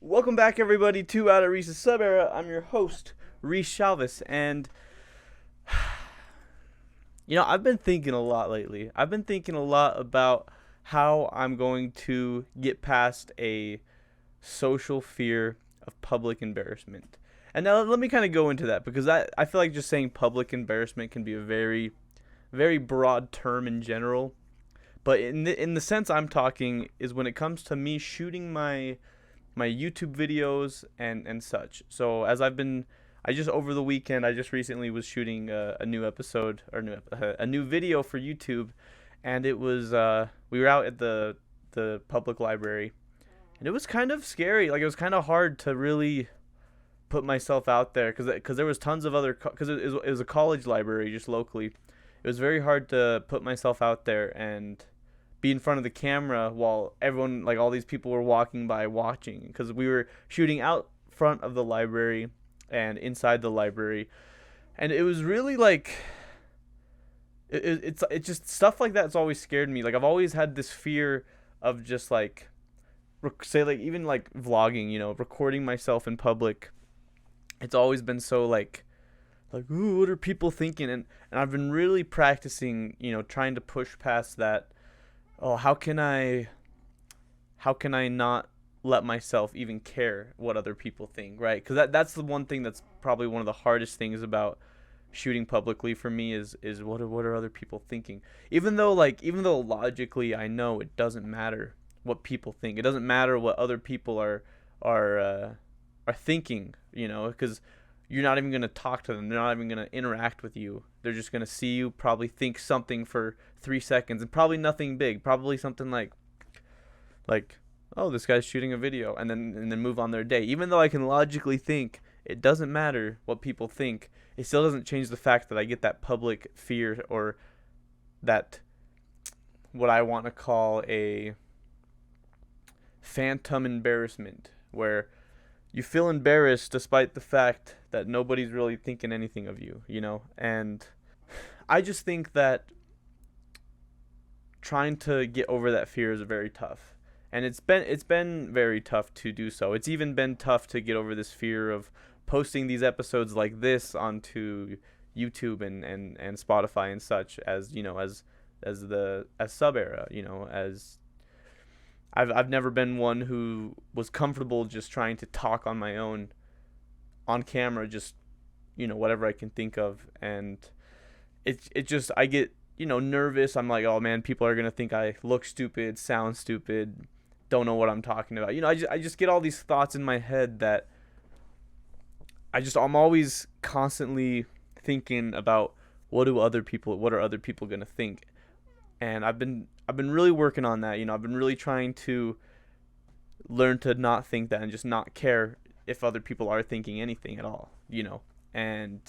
Welcome back, everybody, to Out of Reese's Sub Era. I'm your host, Reese Shalvis, and I've been thinking a lot lately. I've been thinking a lot about how I'm going to get past a social fear of public embarrassment. And now let me kind of go into that because I feel like just saying public embarrassment can be a very, very broad term in general. But in the sense I'm talking is when it comes to me shooting my YouTube videos and such. So I just over the weekend I just recently was shooting a new episode or a new video for YouTube, and it was we were out at the public library, and it was kind of scary. Like it was kind of hard to really put myself out there because there was tons of other because it was a college library just locally. It was very hard to put myself out there and be in front of the camera while everyone, like all these people, were walking by watching, because we were shooting out front of the library and inside the library, and it was really like it's just stuff like that's always scared me. Like I've always had this fear of just like say like even like vlogging, recording myself in public. It's always been so like ooh, what are people thinking? And I've been really practicing, trying to push past that. Oh, how can I not let myself even care what other people think, right? Because that's the one thing that's probably one of the hardest things about shooting publicly for me is what are other people thinking? Even though logically I know it doesn't matter what people think. It doesn't matter what other people are thinking, because you're not even going to talk to them. They're not even going to interact with you. They're just going to see you probably think something for 3 seconds, and probably nothing big. Probably something like oh, this guy's shooting a video, and then move on their day. Even though I can logically think it doesn't matter what people think, it still doesn't change the fact that I get that public fear, or that what I want to call a phantom embarrassment, where you feel embarrassed despite the fact that nobody's really thinking anything of you, And I just think that trying to get over that fear is very tough. And it's been very tough to do so. It's even been tough to get over this fear of posting these episodes like this onto YouTube and Spotify and such, as sub era, as I've never been one who was comfortable just trying to talk on my own on camera, just whatever I can think of. And it just, I get nervous. I'm like, oh man, people are gonna think I look stupid, sound stupid, don't know what I'm talking about. I just get all these thoughts in my head that I'm always constantly thinking about what are other people gonna think. And I've been really working on that. I've been really trying to learn to not think that and just not care if other people are thinking anything at all. And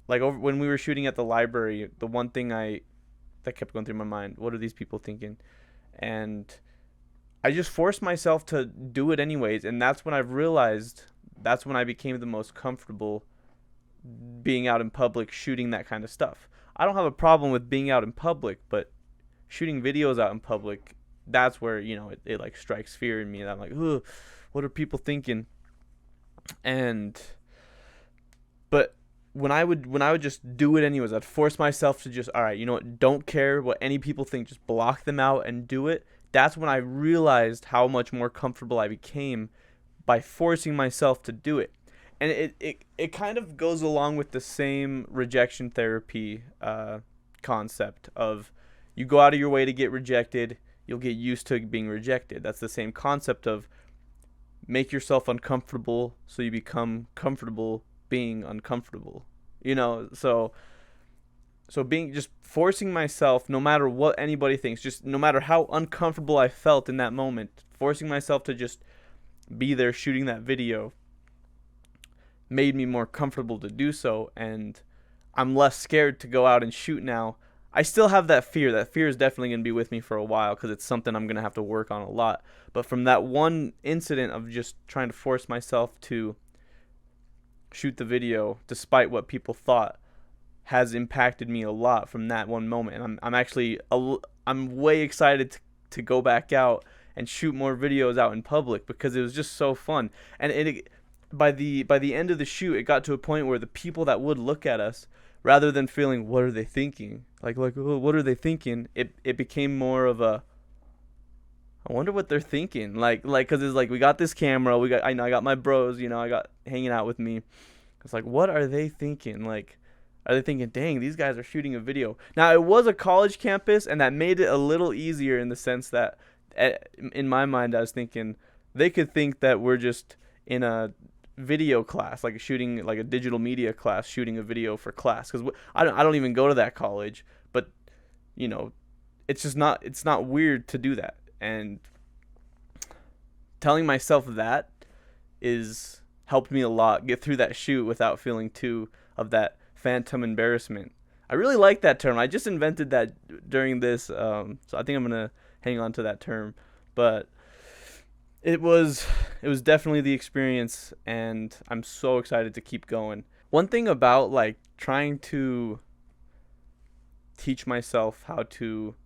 like when we were shooting at the library, the one thing that kept going through my mind, what are these people thinking? And I just forced myself to do it anyways, and that's when I became the most comfortable being out in public shooting that kind of stuff. I don't have a problem with being out in public, but shooting videos out in public, that's where it like strikes fear in me, and I'm like, ugh, what are people thinking? But when I would just do it anyways, I'd force myself to just, all right, don't care what any people think, just block them out and do it. That's when I realized how much more comfortable I became by forcing myself to do it. And it kind of goes along with the same rejection therapy concept of, you go out of your way to get rejected, you'll get used to being rejected. That's the same concept of make yourself uncomfortable so you become comfortable being uncomfortable. So being, just forcing myself, no matter what anybody thinks, just no matter how uncomfortable I felt in that moment, forcing myself to just be there shooting that video made me more comfortable to do so, and I'm less scared to go out and shoot now. I still have that fear. That fear is definitely going to be with me for a while because it's something I'm going to have to work on a lot. But from that one incident of just trying to force myself to shoot the video despite what people thought, has impacted me a lot from that one moment. And I'm way excited to go back out and shoot more videos out in public because it was just so fun. And by the end of the shoot, it got to a point where the people that would look at us, rather than feeling what are they thinking, like oh, what are they thinking, it became more of a, I wonder what they're thinking. Cause it's like we got this camera, I got my bros, I got hanging out with me. It's like, what are they thinking? Like, are they thinking, dang, these guys are shooting a video? Now, it was a college campus, and that made it a little easier in the sense that, in my mind, I was thinking they could think that we're just in a video class, like shooting, like a digital media class, shooting a video for class. Because I don't even go to that college, but it's not weird to do that. And telling myself that is helped me a lot get through that shoot without feeling too of that phantom embarrassment. I really like that term. I just invented that during this, so I think I'm gonna hang on to that term. But it was definitely the experience, and I'm so excited to keep going. One thing about like trying to teach myself how to,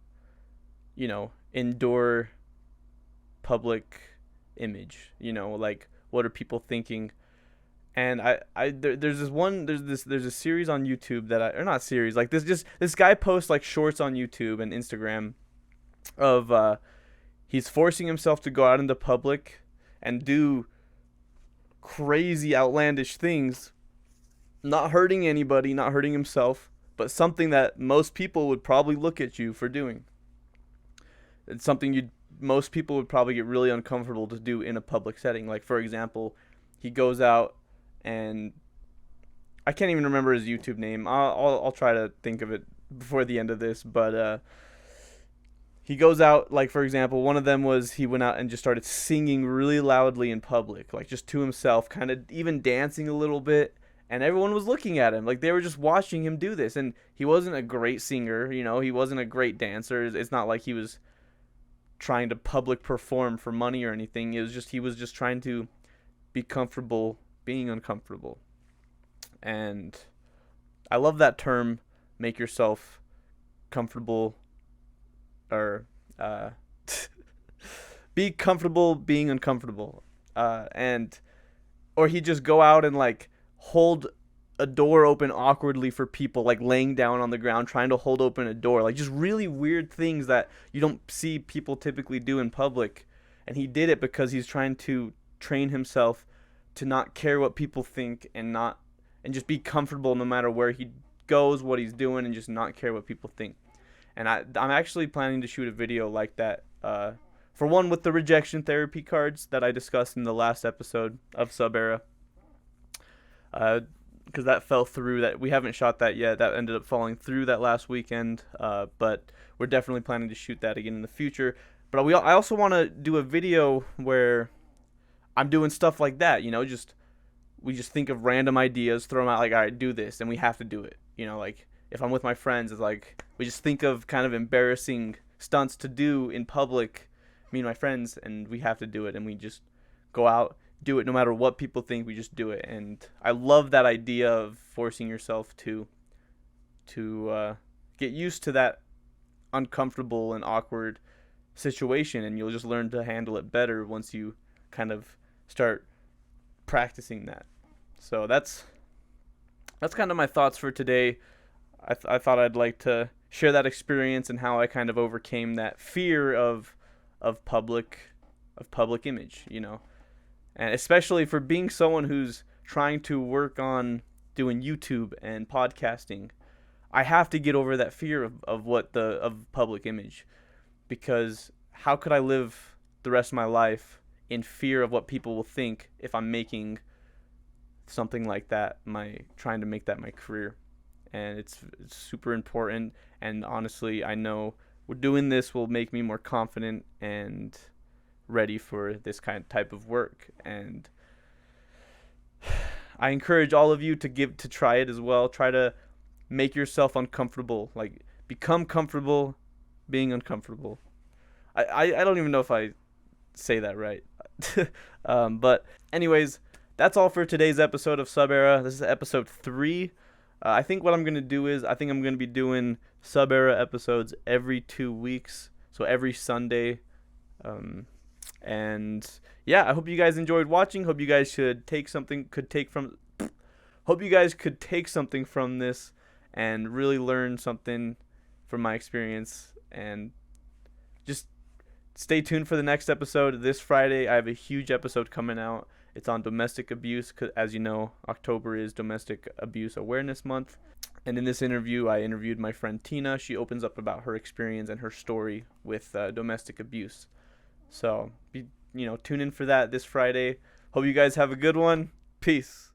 endure public image, like what are people thinking. And there's a series on YouTube or not series, like this guy posts like shorts on YouTube and Instagram of he's forcing himself to go out into public and do crazy outlandish things, not hurting anybody, not hurting himself, but something that most people would probably look at you for doing. It's something most people would probably get really uncomfortable to do in a public setting. Like, for example, he goes out, and I can't even remember his YouTube name. I'll try to think of it before the end of this. But he goes out, like, for example, one of them was he went out and just started singing really loudly in public, like just to himself, kind of even dancing a little bit. And everyone was looking at him, like they were just watching him do this. And he wasn't a great singer, he wasn't a great dancer. It's not like he was trying to public perform for money or anything. He was just trying to be comfortable being uncomfortable. And I love that term, make yourself comfortable, or be comfortable being uncomfortable. Or he just go out and like hold a door open awkwardly for people, like laying down on the ground trying to hold open a door, like just really weird things that you don't see people typically do in public. And he did it because he's trying to train himself to not care what people think, and just be comfortable no matter where he goes, what he's doing, and just not care what people think. And I'm actually planning to shoot a video like that, for one, with the rejection therapy cards that I discussed in the last episode of Sub Era, because that fell through. That we haven't shot that yet. That ended up falling through that last weekend, but we're definitely planning to shoot that again in the future. But I also want to do a video where I'm doing stuff like that, we just think of random ideas, throw them out, like, all right, do this, and we have to do it. Like if I'm with my friends, it's like we just think of kind of embarrassing stunts to do in public, me and my friends, and we have to do it, and we just go out, do it no matter what people think. We just do it. And I love that idea of forcing yourself to get used to that uncomfortable and awkward situation, and you'll just learn to handle it better once you kind of start practicing that. So that's kind of my thoughts for today. I thought I'd like to share that experience and how I kind of overcame that fear of public image, and especially for being someone who's trying to work on doing YouTube and podcasting. I have to get over that fear of public image, because how could I live the rest of my life in fear of what people will think if I'm making something like that, trying to make that my career. And it's super important, and honestly, I know doing this will make me more confident and ready for this type of work. And I encourage all of you to try it as well. Try to make yourself uncomfortable, like become comfortable being uncomfortable. I don't even know if I say that right. But anyways, that's all for today's episode of Sub Era. This is episode 3. I think what I'm going to do is I'm going to be doing Sub Era episodes every 2 weeks. So every Sunday, And yeah, I hope you guys enjoyed watching. Hope you guys could take something from this and really learn something from my experience. And just stay tuned for the next episode. This Friday, I have a huge episode coming out. It's on domestic abuse. 'Cause as you know, October is Domestic Abuse Awareness Month. And in this interview, I interviewed my friend Tina. She opens up about her experience and her story with domestic abuse. So, tune in for that this Friday. Hope you guys have a good one. Peace.